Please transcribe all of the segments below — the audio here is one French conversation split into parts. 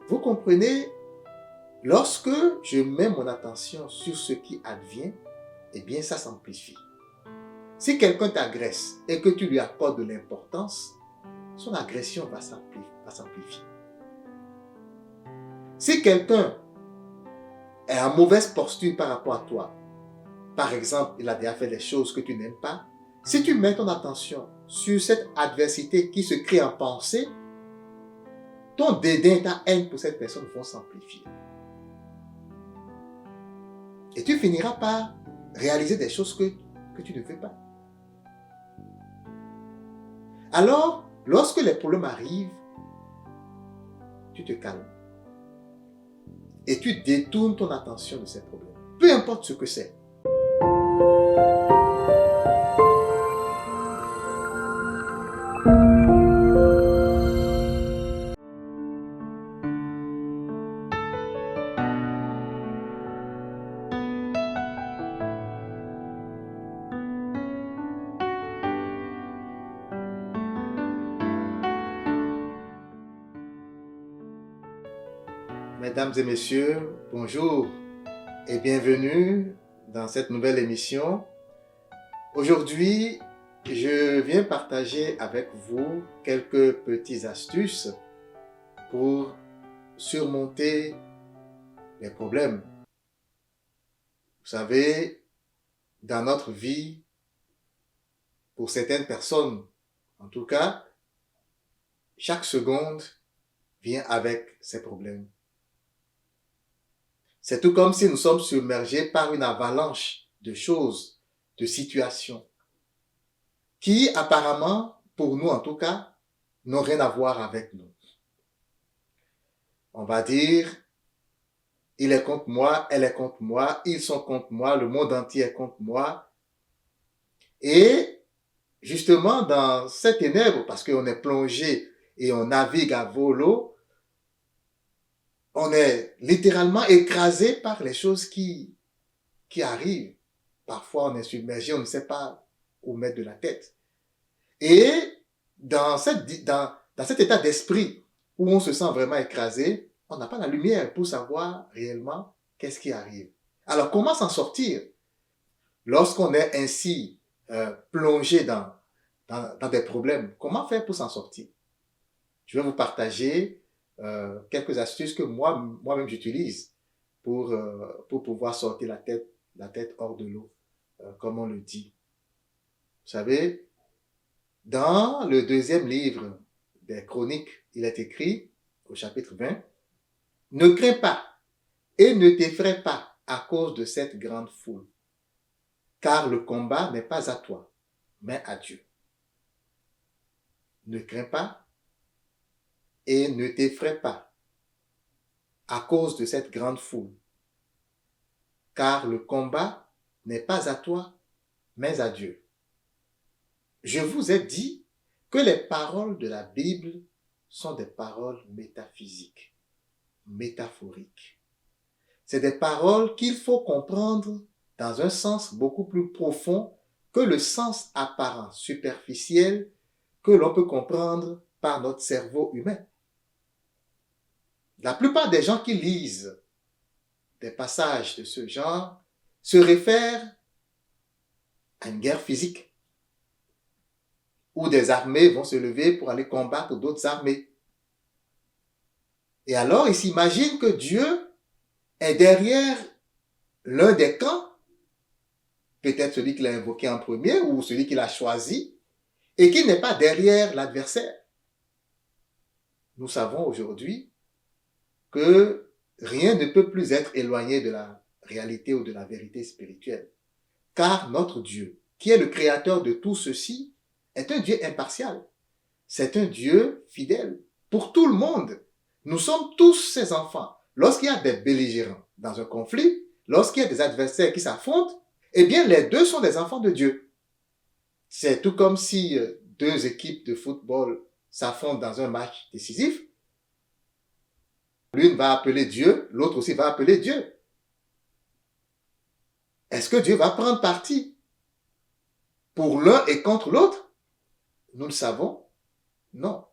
Vous comprenez, lorsque je mets mon attention sur ce qui advient, eh bien ça s'amplifie. Si quelqu'un t'agresse et que tu lui accordes de l'importance, son agression va s'amplifier. Si quelqu'un est en mauvaise posture par rapport à toi, par exemple, il a déjà fait des choses que tu n'aimes pas, si tu mets ton attention sur cette adversité qui se crée en pensée, ton dédain et ta haine pour cette personne vont s'amplifier. Et tu finiras par réaliser des choses que tu ne veux pas. Alors, lorsque les problèmes arrivent, tu te calmes. Et tu détournes ton attention de ces problèmes. Peu importe ce que c'est. Mesdames et messieurs, bonjour et bienvenue dans cette nouvelle émission. Aujourd'hui, je viens partager avec vous quelques petites astuces pour surmonter les problèmes. Vous savez, dans notre vie, pour certaines personnes, en tout cas, chaque seconde vient avec ses problèmes. C'est tout comme si nous sommes submergés par une avalanche de choses, de situations, qui apparemment, pour nous en tout cas, n'ont rien à voir avec nous. On va dire, il est contre moi, elle est contre moi, ils sont contre moi, le monde entier est contre moi. Et justement, dans ces ténèbres, parce qu'on est plongé et on navigue à volo, on est littéralement écrasé par les choses qui arrivent. Parfois, on est submergé, on ne sait pas où mettre de la tête. Et dans cet état d'esprit où on se sent vraiment écrasé, on n'a pas la lumière pour savoir réellement qu'est-ce qui arrive. Alors, comment s'en sortir lorsqu'on est ainsi plongé dans des problèmes? Comment faire pour s'en sortir? Je vais vous partager quelques astuces que moi-même j'utilise pour pouvoir sortir la tête hors de l'eau, comme on le dit. Vous savez, dans le deuxième livre des Chroniques, il est écrit, au chapitre 20, « Ne crains pas et ne t'effraie pas à cause de cette grande foule, car le combat n'est pas à toi, mais à Dieu. » Ne crains pas et ne t'effraie pas à cause de cette grande foule, car le combat n'est pas à toi, mais à Dieu. Je vous ai dit que les paroles de la Bible sont des paroles métaphysiques, métaphoriques. C'est des paroles qu'il faut comprendre dans un sens beaucoup plus profond que le sens apparent, superficiel, que l'on peut comprendre par notre cerveau humain. La plupart des gens qui lisent des passages de ce genre se réfèrent à une guerre physique, où des armées vont se lever pour aller combattre d'autres armées. Et alors, ils s'imaginent que Dieu est derrière l'un des camps, peut-être celui qu'il a invoqué en premier ou celui qu'il a choisi, et qu'il n'est pas derrière l'adversaire. Nous savons aujourd'hui que rien ne peut plus être éloigné de la réalité ou de la vérité spirituelle. Car notre Dieu, qui est le créateur de tout ceci, est un Dieu impartial. C'est un Dieu fidèle pour tout le monde. Nous sommes tous ses enfants. Lorsqu'il y a des belligérants dans un conflit, lorsqu'il y a des adversaires qui s'affrontent, eh bien, les deux sont des enfants de Dieu. C'est tout comme si deux équipes de football s'affrontent dans un match décisif. L'une va appeler Dieu, l'autre aussi va appeler Dieu. Est-ce que Dieu va prendre parti pour l'un et contre l'autre? Nous le savons, non.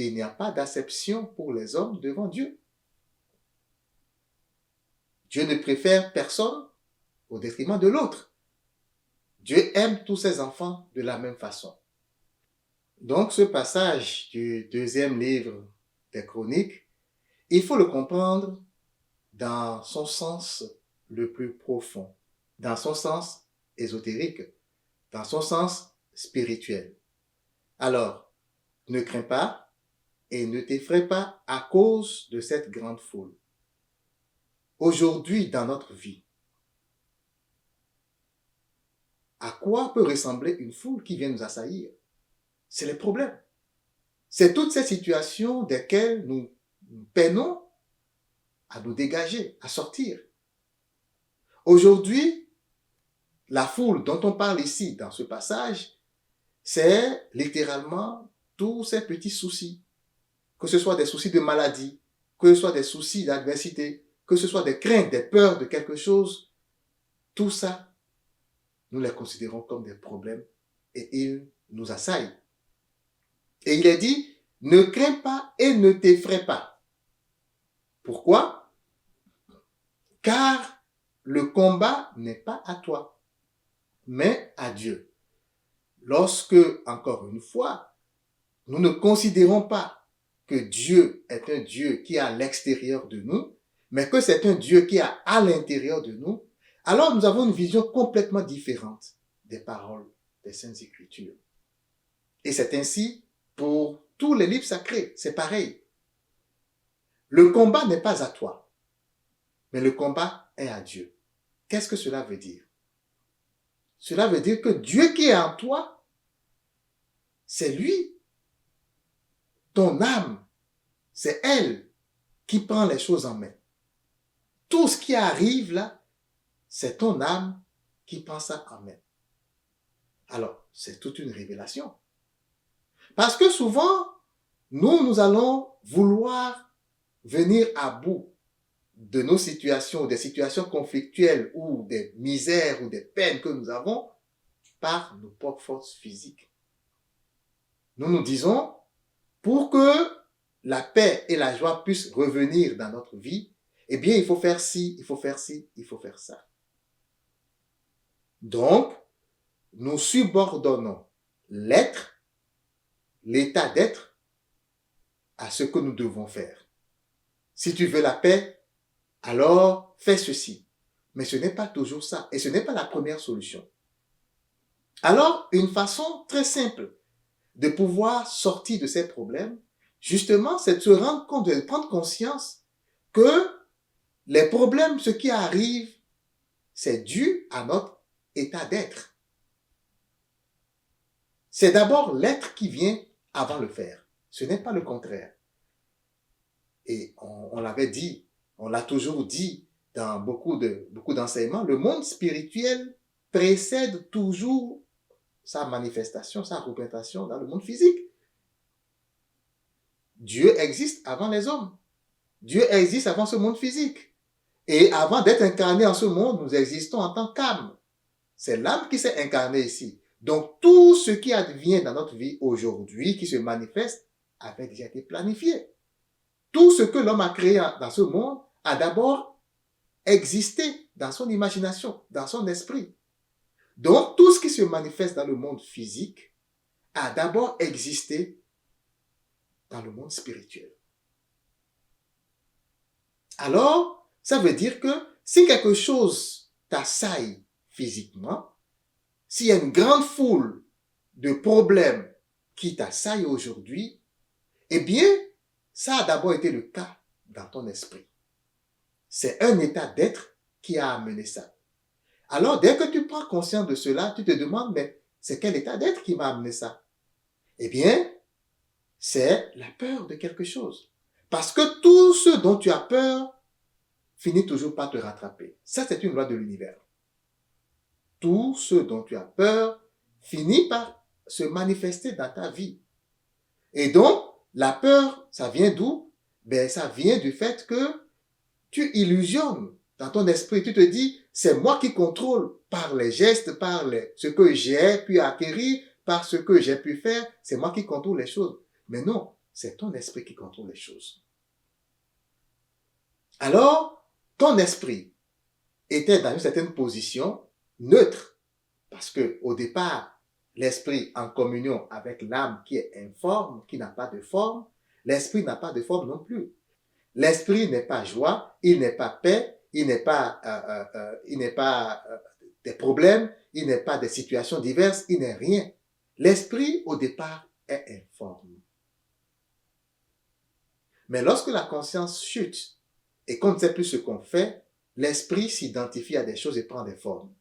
il n'y a pas d'acception pour les hommes devant Dieu. Dieu ne préfère personne au détriment de l'autre. Dieu aime tous ses enfants de la même façon. Donc ce passage du deuxième livre des Chroniques, il faut le comprendre dans son sens le plus profond, dans son sens ésotérique, dans son sens spirituel. Alors, ne crains pas et ne t'effraie pas à cause de cette grande foule. Aujourd'hui, dans notre vie, à quoi peut ressembler une foule qui vient nous assaillir? C'est les problèmes. C'est toutes ces situations desquelles nous peinons à nous dégager, à sortir. Aujourd'hui, la foule dont on parle ici, dans ce passage, c'est littéralement tous ces petits soucis. Que ce soit des soucis de maladie, que ce soit des soucis d'adversité, que ce soit des craintes, des peurs de quelque chose, tout ça, nous les considérons comme des problèmes et ils nous assaillent. Et il est dit, ne crains pas et ne t'effraie pas. Pourquoi? Car le combat n'est pas à toi, mais à Dieu. Lorsque, encore une fois, nous ne considérons pas que Dieu est un Dieu qui est à l'extérieur de nous, mais que c'est un Dieu qui est à l'intérieur de nous, alors nous avons une vision complètement différente des paroles des Saintes Écritures. Et c'est ainsi pour tous les livres sacrés, c'est pareil. Le combat n'est pas à toi, mais le combat est à Dieu. Qu'est-ce que cela veut dire? Cela veut dire que Dieu qui est en toi, c'est lui. Ton âme, c'est elle qui prend les choses en main. Tout ce qui arrive là, c'est ton âme qui prend ça en main. Alors, c'est toute une révélation. Parce que souvent, nous allons vouloir venir à bout de nos situations, des situations conflictuelles ou des misères ou des peines que nous avons par nos propres forces physiques. Nous nous disons, pour que la paix et la joie puissent revenir dans notre vie, eh bien, il faut faire ci, il faut faire ci, il faut faire ça. Donc, nous subordonnons l'être, l'état d'être, à ce que nous devons faire. Si tu veux la paix, alors fais ceci. Mais ce n'est pas toujours ça. Et ce n'est pas la première solution. Alors, une façon très simple de pouvoir sortir de ces problèmes, justement, c'est de se rendre compte, de prendre conscience que les problèmes, ce qui arrive, c'est dû à notre état d'être. C'est d'abord l'être qui vient avant le faire. Ce n'est pas le contraire. Et on l'avait dit, on l'a toujours dit dans beaucoup d'enseignements, le monde spirituel précède toujours sa manifestation, sa représentation dans le monde physique. Dieu existe avant les hommes. Dieu existe avant ce monde physique. Et avant d'être incarné en ce monde, nous existons en tant qu'âme. C'est l'âme qui s'est incarnée ici. Donc, tout ce qui advient dans notre vie aujourd'hui, qui se manifeste, avait déjà été planifié. Tout ce que l'homme a créé dans ce monde a d'abord existé dans son imagination, dans son esprit. Donc, tout ce qui se manifeste dans le monde physique a d'abord existé dans le monde spirituel. Alors, ça veut dire que si quelque chose t'assaille physiquement, s'il y a une grande foule de problèmes qui t'assaillent aujourd'hui, eh bien, ça a d'abord été le cas dans ton esprit. C'est un état d'être qui a amené ça. Alors, dès que tu prends conscience de cela, tu te demandes, mais c'est quel état d'être qui m'a amené ça? Eh bien, c'est la peur de quelque chose. Parce que tout ce dont tu as peur finit toujours par te rattraper. Ça, c'est une loi de l'univers. Tout ce dont tu as peur finit par se manifester dans ta vie. Et donc, la peur, ça vient d'où? Ben, ça vient du fait que tu illusionnes dans ton esprit. Tu te dis, c'est moi qui contrôle par les gestes, par ce que j'ai pu acquérir, par ce que j'ai pu faire. C'est moi qui contrôle les choses. Mais non, c'est ton esprit qui contrôle les choses. Alors, ton esprit était dans une certaine position neutre, parce que au départ, l'esprit en communion avec l'âme qui est informe, qui n'a pas de forme, l'esprit n'a pas de forme non plus. L'esprit n'est pas joie, il n'est pas paix, il n'est pas des problèmes, il n'est pas des situations diverses, il n'est rien. L'esprit, au départ, est informe. Mais lorsque la conscience chute et qu'on ne sait plus ce qu'on fait, l'esprit s'identifie à des choses et prend des formes.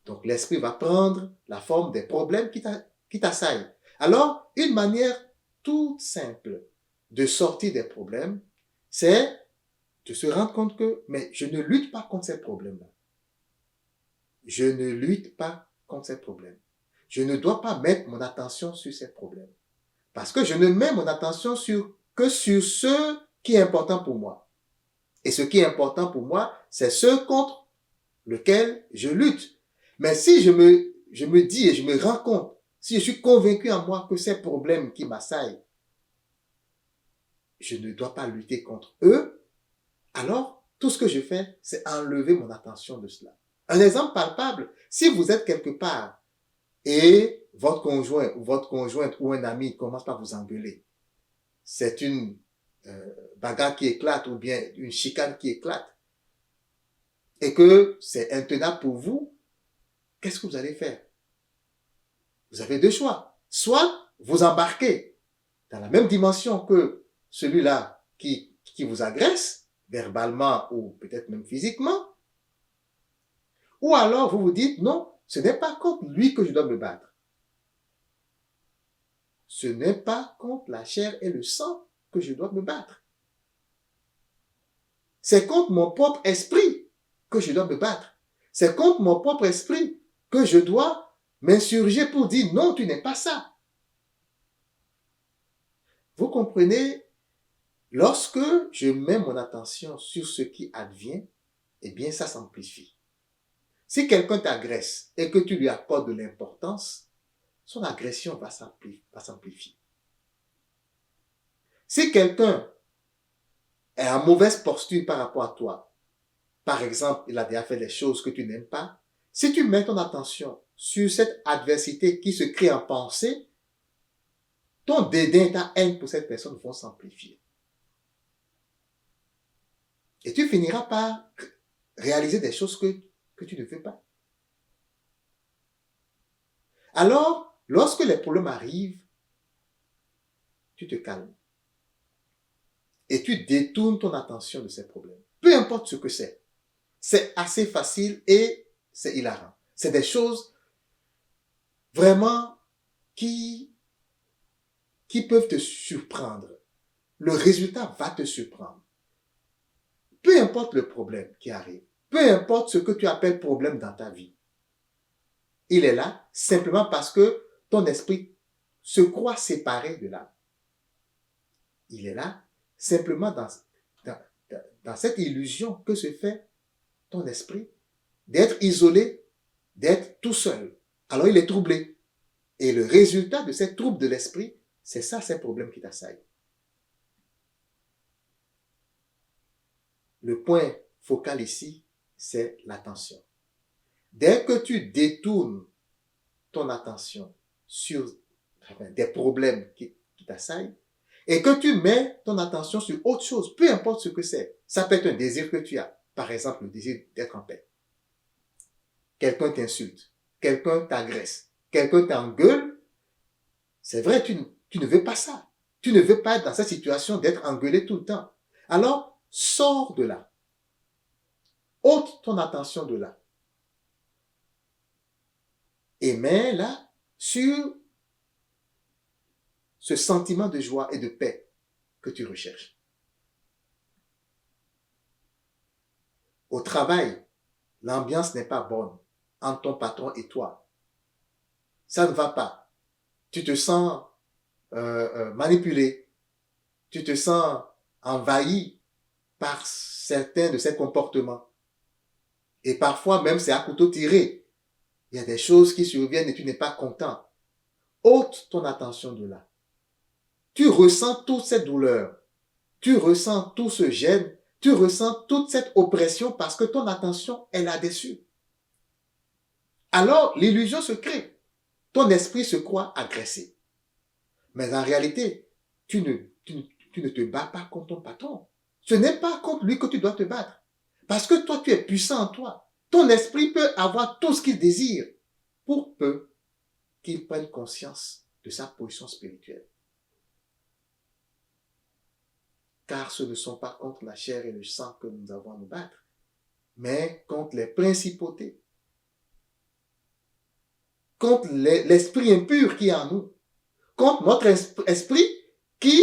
Donc l'esprit va prendre la forme des problèmes qui t'assaillent. Alors, une manière toute simple de sortir des problèmes, c'est de se rendre compte que, mais je ne lutte pas contre ces problèmes-là. Je ne lutte pas contre ces problèmes. Je ne dois pas mettre mon attention sur ces problèmes. Parce que je ne mets mon attention que sur ce qui est important pour moi. Et ce qui est important pour moi, c'est ce contre lequel je lutte. Mais si je me dis et je me rends compte, si je suis convaincu en moi que ces problèmes qui m'assaillent, je ne dois pas lutter contre eux, alors tout ce que je fais, c'est enlever mon attention de cela. Un exemple palpable, si vous êtes quelque part et votre conjoint ou votre conjointe ou un ami commence par vous engueuler, c'est une bagarre qui éclate ou bien une chicane qui éclate, et que c'est intenable pour vous, qu'est-ce que vous allez faire? Vous avez deux choix. Soit vous embarquez dans la même dimension que celui-là qui vous agresse, verbalement ou peut-être même physiquement, ou alors vous vous dites, non, ce n'est pas contre lui que je dois me battre. Ce n'est pas contre la chair et le sang que je dois me battre. C'est contre mon propre esprit que je dois me battre. C'est contre mon propre esprit que je dois m'insurger pour dire non, tu n'es pas ça. Vous comprenez, lorsque je mets mon attention sur ce qui advient, eh bien ça s'amplifie. Si quelqu'un t'agresse et que tu lui accordes de l'importance, son agression va s'amplifier. Si quelqu'un est en mauvaise posture par rapport à toi, par exemple, il a déjà fait des choses que tu n'aimes pas, si tu mets ton attention sur cette adversité qui se crée en pensée, ton dédain, ta haine pour cette personne vont s'amplifier. Et tu finiras par réaliser des choses que tu ne veux pas. Alors, lorsque les problèmes arrivent, tu te calmes. Et tu détournes ton attention de ces problèmes. Peu importe ce que c'est. C'est assez facile et c'est hilarant. C'est des choses vraiment qui peuvent te surprendre. Le résultat va te surprendre. Peu importe le problème qui arrive, peu importe ce que tu appelles problème dans ta vie, il est là simplement parce que ton esprit se croit séparé de l'âme. Il est là simplement dans cette illusion que se fait ton esprit d'être isolé, d'être tout seul. Alors il est troublé. Et le résultat de ces troubles de l'esprit, c'est ça, ces problèmes qui t'assaillent. Le point focal ici, c'est l'attention. Dès que tu détournes ton attention sur des problèmes qui t'assaillent et que tu mets ton attention sur autre chose, peu importe ce que c'est, ça peut être un désir que tu as, par exemple le désir d'être en paix. Quelqu'un t'insulte, quelqu'un t'agresse, quelqu'un t'engueule, c'est vrai, tu ne veux pas ça. Tu ne veux pas être dans cette situation d'être engueulé tout le temps. Alors, sors de là. Ôte ton attention de là. Et mets-la sur ce sentiment de joie et de paix que tu recherches. Au travail, l'ambiance n'est pas bonne entre ton patron et toi. Ça ne va pas. Tu te sens manipulé. Tu te sens envahi par certains de ces comportements. Et parfois même c'est à couteau tiré. Il y a des choses qui surviennent et tu n'es pas content. Ôte ton attention de là. tu ressens toute cette douleur, tu ressens tout ce gêne, tu ressens toute cette oppression parce que ton attention est là-dessus. Alors, l'illusion se crée. Ton esprit se croit agressé. Mais en réalité, tu ne te bats pas contre ton patron. Ce n'est pas contre lui que tu dois te battre. Parce que toi, tu es puissant en toi. Ton esprit peut avoir tout ce qu'il désire pour peu qu'il prenne conscience de sa position spirituelle. Car ce ne sont pas contre la chair et le sang que nous avons à nous battre, mais contre les principautés, contre l'esprit impur qui est en nous, contre notre esprit qui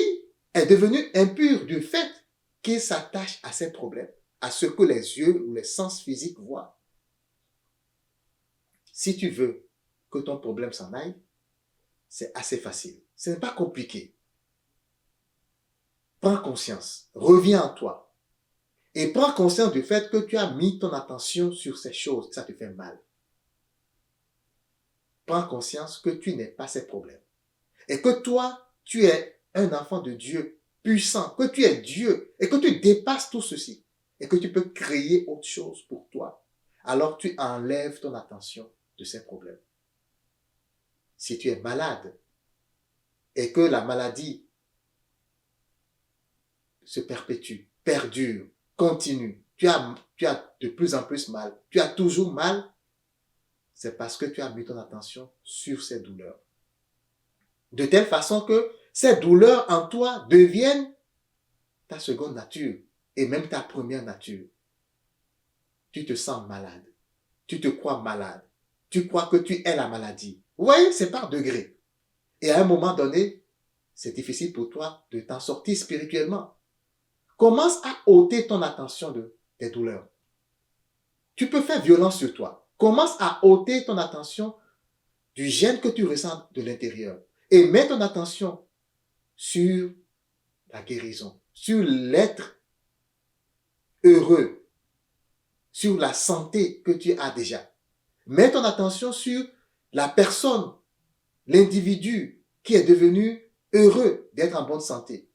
est devenu impur du fait qu'il s'attache à ces problèmes, à ce que les yeux ou les sens physiques voient. Si tu veux que ton problème s'en aille, c'est assez facile. Ce n'est pas compliqué. Prends conscience, reviens en toi et prends conscience du fait que tu as mis ton attention sur ces choses, ça te fait mal. Prends conscience que tu n'es pas ces problèmes et que toi, tu es un enfant de Dieu puissant, que tu es Dieu et que tu dépasses tout ceci et que tu peux créer autre chose pour toi. Alors tu enlèves ton attention de ces problèmes. Si tu es malade et que la maladie se perpétue, perdure, continue, tu as de plus en plus mal, tu as toujours mal, c'est parce que tu as mis ton attention sur ces douleurs. De telle façon que ces douleurs en toi deviennent ta seconde nature et même ta première nature. Tu te sens malade, tu te crois malade, tu crois que tu es la maladie. Vous voyez, c'est par degré. Et à un moment donné, c'est difficile pour toi de t'en sortir spirituellement. Commence à ôter ton attention de tes douleurs. Tu peux faire violence sur toi. Commence à ôter ton attention du gêne que tu ressens de l'intérieur. Et mets ton attention sur la guérison, sur l'être heureux, sur la santé que tu as déjà. Mets ton attention sur la personne, l'individu qui est devenu heureux d'être en bonne santé.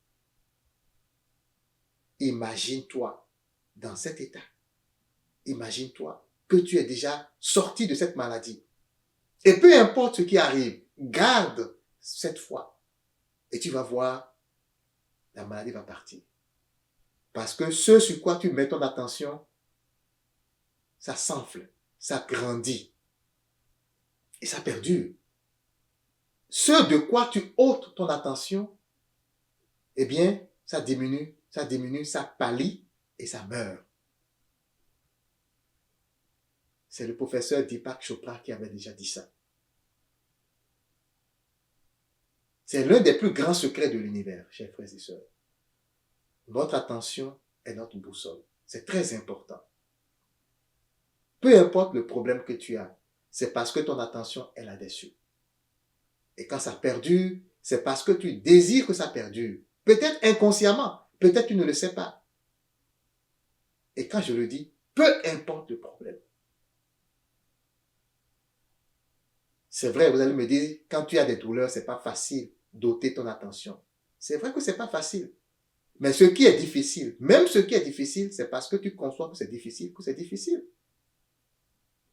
Imagine-toi dans cet état. Imagine-toi que tu es déjà sorti de cette maladie. Et peu importe ce qui arrive, garde cette foi. Et tu vas voir, la maladie va partir. Parce que ce sur quoi tu mets ton attention, ça s'enfle, ça grandit. Et ça perdure. Ce de quoi tu ôtes ton attention, eh bien, ça diminue, ça pâlit et ça meurt. C'est le professeur Deepak Chopra qui avait déjà dit ça. C'est l'un des plus grands secrets de l'univers, chers frères et sœurs. Notre attention est notre boussole. C'est très important. Peu importe le problème que tu as, c'est parce que ton attention est là-dessus. Et quand ça perdure, c'est parce que tu désires que ça perdure. Peut-être inconsciemment, peut-être tu ne le sais pas. Et quand je le dis, peu importe le problème. C'est vrai, vous allez me dire, quand tu as des douleurs, c'est pas facile d'ôter ton attention. C'est vrai que c'est pas facile. Mais ce qui est difficile, même ce qui est difficile, c'est parce que tu conçois que c'est difficile, que c'est difficile.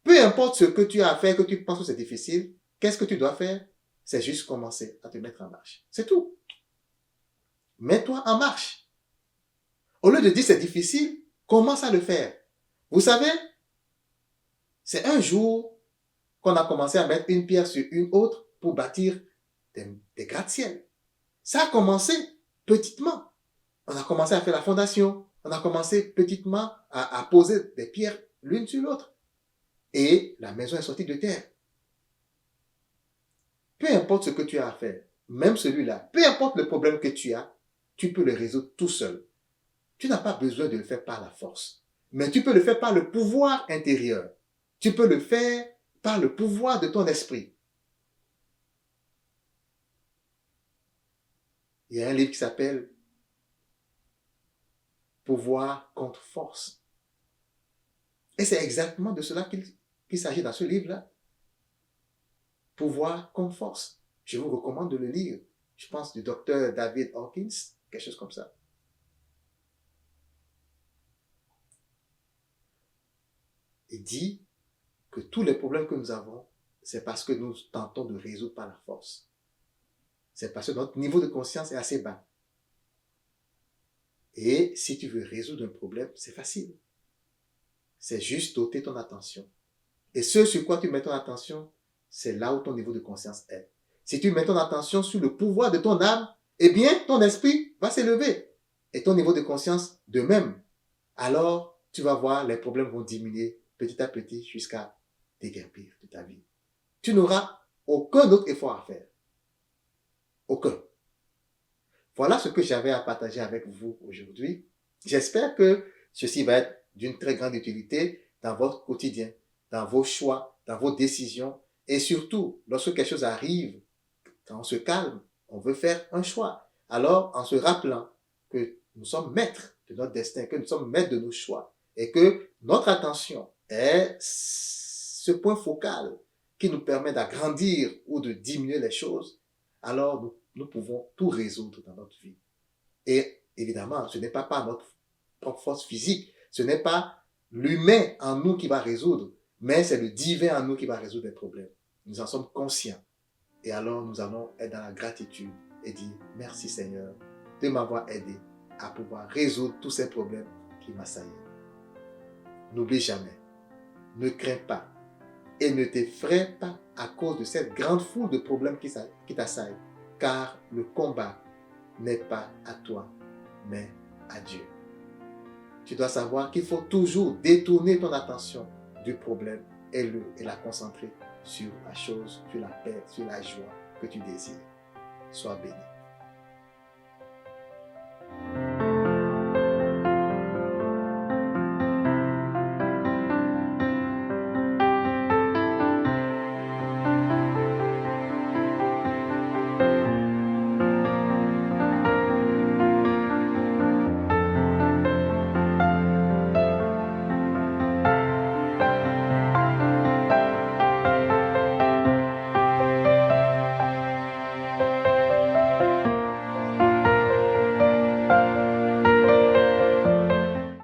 Peu importe ce que tu as à faire, que tu penses que c'est difficile, qu'est-ce que tu dois faire? C'est juste commencer à te mettre en marche. C'est tout. Mets-toi en marche. Au lieu de dire c'est difficile, commence à le faire. Vous savez, c'est un jour qu'on a commencé à mettre une pierre sur une autre pour bâtir des gratte-ciel. Ça a commencé petitement. On a commencé à faire la fondation. On a commencé petitement à poser des pierres l'une sur l'autre. Et la maison est sortie de terre. Peu importe ce que tu as à faire, même celui-là, peu importe le problème que tu as, tu peux le résoudre tout seul. Tu n'as pas besoin de le faire par la force, mais tu peux le faire par le pouvoir intérieur. Tu peux le faire par le pouvoir de ton esprit. Il y a un livre qui s'appelle Pouvoir contre force. Et c'est exactement de cela qu'il s'agit dans ce livre-là. Pouvoir contre force. Je vous recommande de le lire. je pense du docteur David Hawkins, quelque chose comme ça. Il dit que tous les problèmes que nous avons, c'est parce que nous tentons de résoudre par la force. C'est parce que notre niveau de conscience est assez bas. Et si tu veux résoudre un problème, c'est facile. C'est juste doter ton attention. Et ce sur quoi tu mets ton attention, c'est là où ton niveau de conscience est. Si tu mets ton attention sur le pouvoir de ton âme, eh bien, ton esprit va s'élever. Et ton niveau de conscience de même. Alors, tu vas voir, les problèmes vont diminuer petit à petit jusqu'à déguerpir de ta vie. Tu n'auras aucun autre effort à faire. Aucun. Voilà ce que j'avais à partager avec vous aujourd'hui. J'espère que ceci va être d'une très grande utilité dans votre quotidien, dans vos choix, dans vos décisions. Et surtout, lorsque quelque chose arrive, quand on se calme, on veut faire un choix. Alors, en se rappelant que nous sommes maîtres de notre destin, que nous sommes maîtres de nos choix, et que notre attention est ce point focal qui nous permet d'agrandir ou de diminuer les choses, alors nous pouvons tout résoudre dans notre vie. Et évidemment, ce n'est pas par notre propre force physique, ce n'est pas l'humain en nous qui va résoudre, mais c'est le divin en nous qui va résoudre les problèmes. Nous en sommes conscients. Et alors, nous allons être dans la gratitude et dire merci Seigneur de m'avoir aidé à pouvoir résoudre tous ces problèmes qui m'assaillaient. N'oublie jamais, ne crains pas et ne t'effraie pas à cause de cette grande foule de problèmes qui t'assaillent, car le combat n'est pas à toi, mais à Dieu. Tu dois savoir qu'il faut toujours détourner ton attention du problème et la concentrer sur la chose, sur la paix, sur la joie que tu désires. Sois béni.